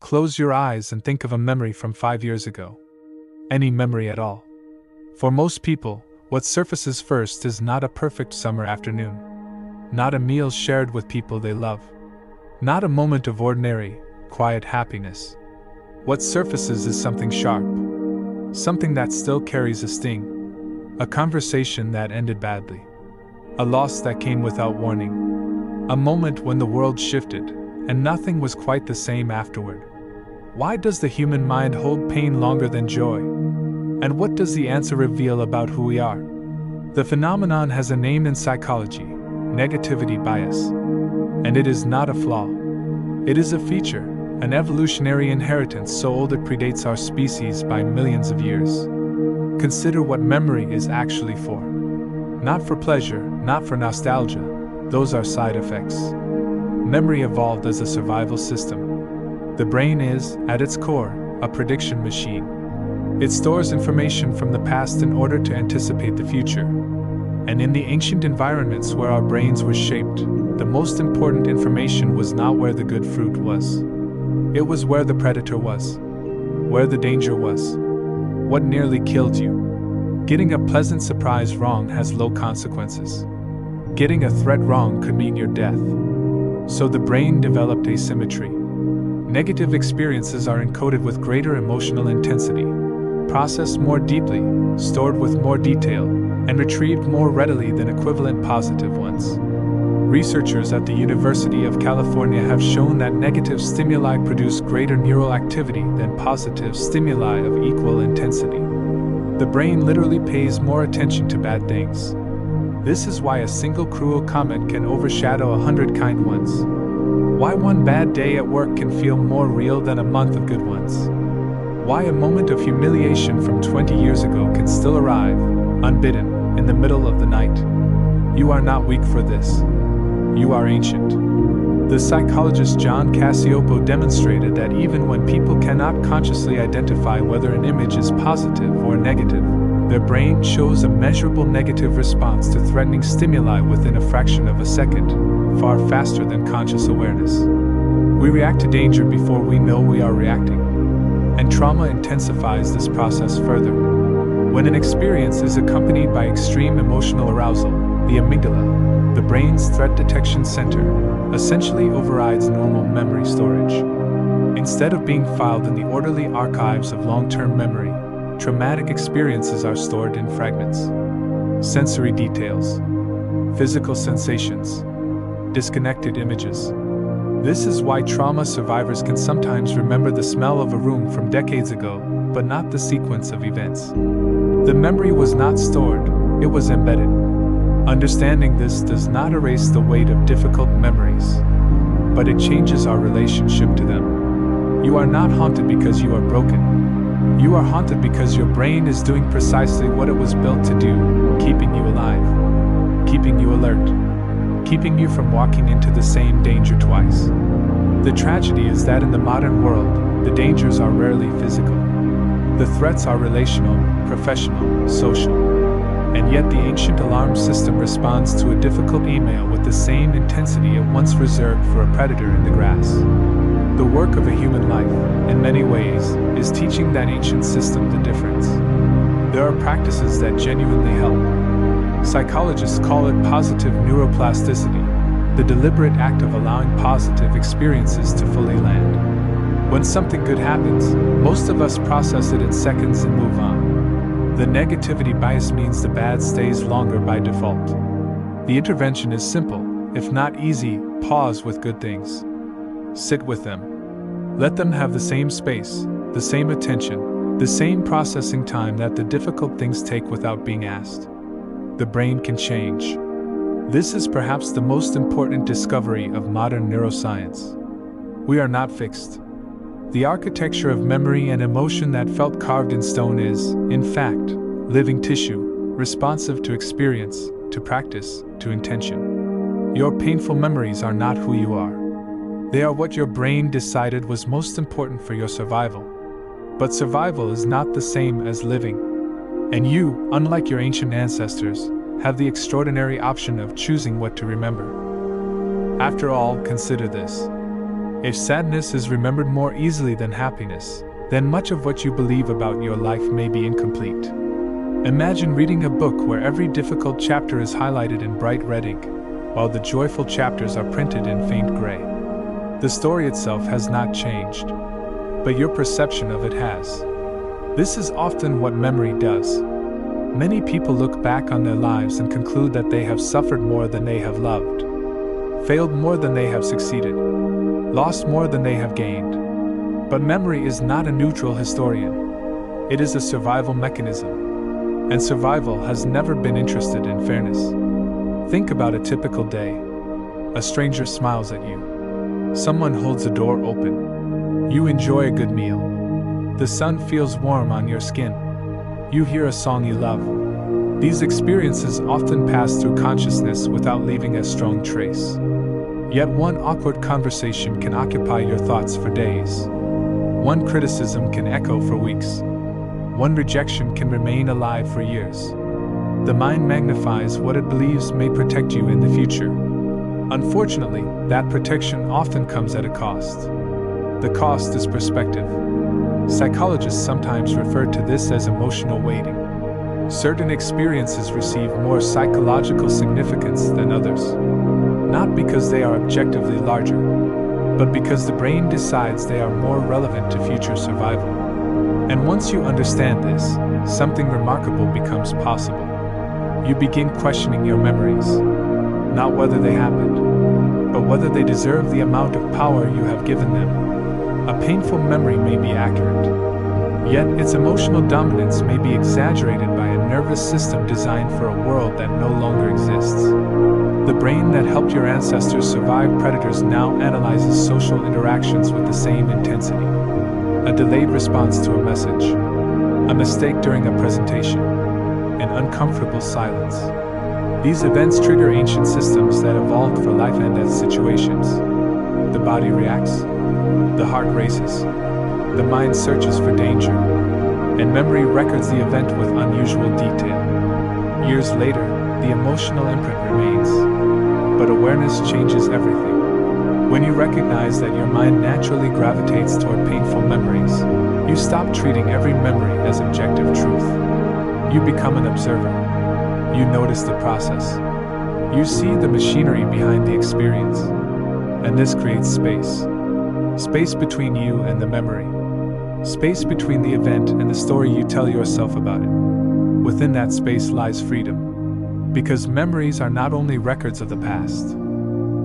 Close your eyes and think of a memory from 5 years ago. Any memory at all. For most people, what surfaces first is not a perfect summer afternoon. Not a meal shared with people they love. Not a moment of ordinary, quiet happiness. What surfaces is something sharp. Something that still carries a sting. A conversation that ended badly. A loss that came without warning. A moment when the world shifted, and nothing was quite the same afterward. Why does the human mind hold pain longer than joy? And what does the answer reveal about who we are? The phenomenon has a name in psychology: negativity bias. And it is not a flaw. It is a feature, an evolutionary inheritance so old it predates our species by millions of years. Consider what memory is actually for. Not for pleasure, not for nostalgia. Those are side effects. Memory evolved as a survival system. The brain is, at its core, a prediction machine. It stores information from the past in order to anticipate the future. And in the ancient environments where our brains were shaped, the most important information was not where the good fruit was. It was where the predator was. Where the danger was. What nearly killed you. Getting a pleasant surprise wrong has low consequences. Getting a threat wrong could mean your death. So the brain developed asymmetry. Negative experiences are encoded with greater emotional intensity, processed more deeply, stored with more detail, and retrieved more readily than equivalent positive ones. Researchers at the University of California have shown that negative stimuli produce greater neural activity than positive stimuli of equal intensity. The brain literally pays more attention to bad things. This is why a single cruel comment can overshadow 100 kind ones. Why one bad day at work can feel more real than a month of good ones. Why a moment of humiliation from 20 years ago can still arrive, unbidden, in the middle of the night. You are not weak for this. You are ancient. The psychologist John Cacioppo demonstrated that even when people cannot consciously identify whether an image is positive or negative, their brain shows a measurable negative response to threatening stimuli within a fraction of a second, far faster than conscious awareness. We react to danger before we know we are reacting. And trauma intensifies this process further. When an experience is accompanied by extreme emotional arousal, the amygdala, the brain's threat detection center, essentially overrides normal memory storage. Instead of being filed in the orderly archives of long-term memory, traumatic experiences are stored in fragments. Sensory details, physical sensations, disconnected images. This is why trauma survivors can sometimes remember the smell of a room from decades ago, but not the sequence of events. The memory was not stored, it was embedded. Understanding this does not erase the weight of difficult memories, but it changes our relationship to them. You are not haunted because you are broken. You are haunted because your brain is doing precisely what it was built to do, keeping you alive, keeping you alert, keeping you from walking into the same danger twice. The tragedy is that in the modern world, the dangers are rarely physical. The threats are relational, professional, social. And yet the ancient alarm system responds to a difficult email with the same intensity it once reserved for a predator in the grass. The work of a human life, in many ways, is teaching that ancient system the difference. There are practices that genuinely help. Psychologists call it positive neuroplasticity, the deliberate act of allowing positive experiences to fully land. When something good happens, most of us process it in seconds and move on. The negativity bias means the bad stays longer by default. The intervention is simple, if not easy. Pause with good things. Sit with them. Let them have the same space, the same attention, the same processing time that the difficult things take without being asked. The brain can change. This is perhaps the most important discovery of modern neuroscience. We are not fixed. The architecture of memory and emotion that felt carved in stone is, in fact, living tissue, responsive to experience, to practice, to intention. Your painful memories are not who you are. They are what your brain decided was most important for your survival. But survival is not the same as living. And you, unlike your ancient ancestors, have the extraordinary option of choosing what to remember. After all, consider this. If sadness is remembered more easily than happiness, then much of what you believe about your life may be incomplete. Imagine reading a book where every difficult chapter is highlighted in bright red ink, while the joyful chapters are printed in faint gray. The story itself has not changed, but your perception of it has. This is often what memory does. Many people look back on their lives and conclude that they have suffered more than they have loved, failed more than they have succeeded, lost more than they have gained. But memory is not a neutral historian. It is a survival mechanism, and survival has never been interested in fairness. Think about a typical day. A stranger smiles at you. Someone holds a door open. You enjoy a good meal. The sun feels warm on your skin. You hear a song you love. These experiences often pass through consciousness without leaving a strong trace. Yet one awkward conversation can occupy your thoughts for days. One criticism can echo for weeks. One rejection can remain alive for years. The mind magnifies what it believes may protect you in the future. Unfortunately, that protection often comes at a cost. The cost is perspective. Psychologists sometimes refer to this as emotional weighting. Certain experiences receive more psychological significance than others. Not because they are objectively larger, but because the brain decides they are more relevant to future survival. And once you understand this, something remarkable becomes possible. You begin questioning your memories, not whether they happened, but whether they deserve the amount of power you have given them. A painful memory may be accurate, yet its emotional dominance may be exaggerated by a nervous system designed for a world that no longer exists. The brain that helped your ancestors survive predators now analyzes social interactions with the same intensity. A delayed response to a message, a mistake during a presentation, an uncomfortable silence. These events trigger ancient systems that evolved for life and death situations. The body reacts, the heart races, the mind searches for danger, and memory records the event with unusual detail. Years later, the emotional imprint remains, but awareness changes everything. When you recognize that your mind naturally gravitates toward painful memories, you stop treating every memory as objective truth. You become an observer. You notice the process. You see the machinery behind the experience. And this creates space. Space between you and the memory. Space between the event and the story you tell yourself about it. Within that space lies freedom. Because memories are not only records of the past,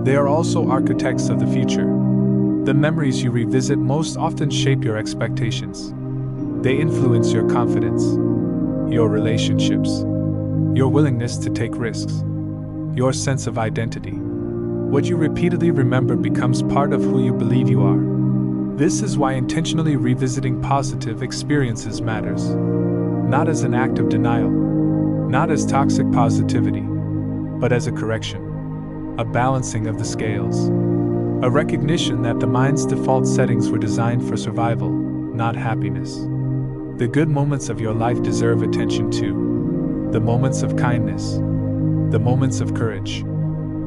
they are also architects of the future. The memories you revisit most often shape your expectations. They influence your confidence, your relationships, your willingness to take risks, your sense of identity. What you repeatedly remember becomes part of who you believe you are. This is why intentionally revisiting positive experiences matters. Not as an act of denial, not as toxic positivity, but as a correction, a balancing of the scales, a recognition that the mind's default settings were designed for survival, not happiness. The good moments of your life deserve attention too. The moments of kindness, the moments of courage,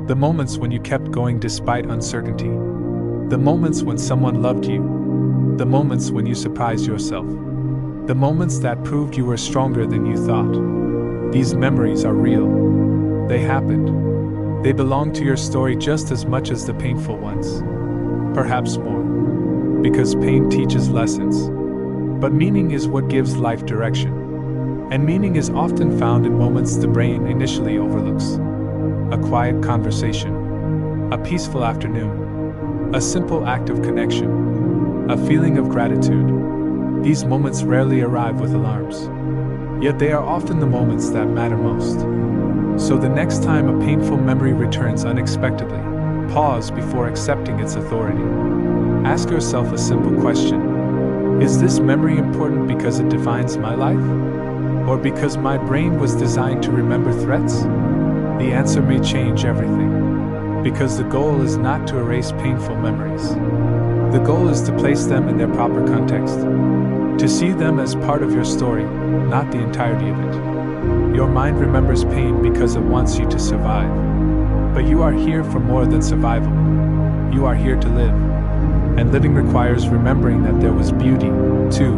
the moments when you kept going despite uncertainty, the moments when someone loved you, the moments when you surprised yourself, the moments that proved you were stronger than you thought. These memories are real. They happened. They belong to your story just as much as the painful ones. Perhaps more. Because pain teaches lessons. But meaning is what gives life direction. And meaning is often found in moments the brain initially overlooks. A quiet conversation. A peaceful afternoon. A simple act of connection. A feeling of gratitude. These moments rarely arrive with alarms. Yet they are often the moments that matter most. So the next time a painful memory returns unexpectedly, pause before accepting its authority. Ask yourself a simple question. Is this memory important because it defines my life? Or because my brain was designed to remember threats? The answer may change everything. Because the goal is not to erase painful memories. The goal is to place them in their proper context. To see them as part of your story, not the entirety of it. Your mind remembers pain because it wants you to survive. But you are here for more than survival. You are here to live. And living requires remembering that there was beauty, too.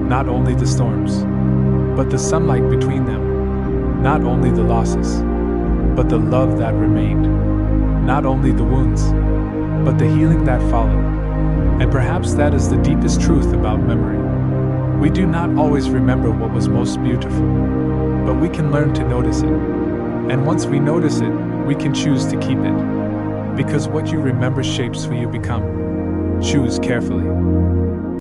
Not only the storms, but the sunlight between them. Not only the losses, but the love that remained. Not only the wounds, but the healing that followed. And perhaps that is the deepest truth about memory. We do not always remember what was most beautiful, but we can learn to notice it. And once we notice it, we can choose to keep it. Because what you remember shapes who you become. Choose carefully.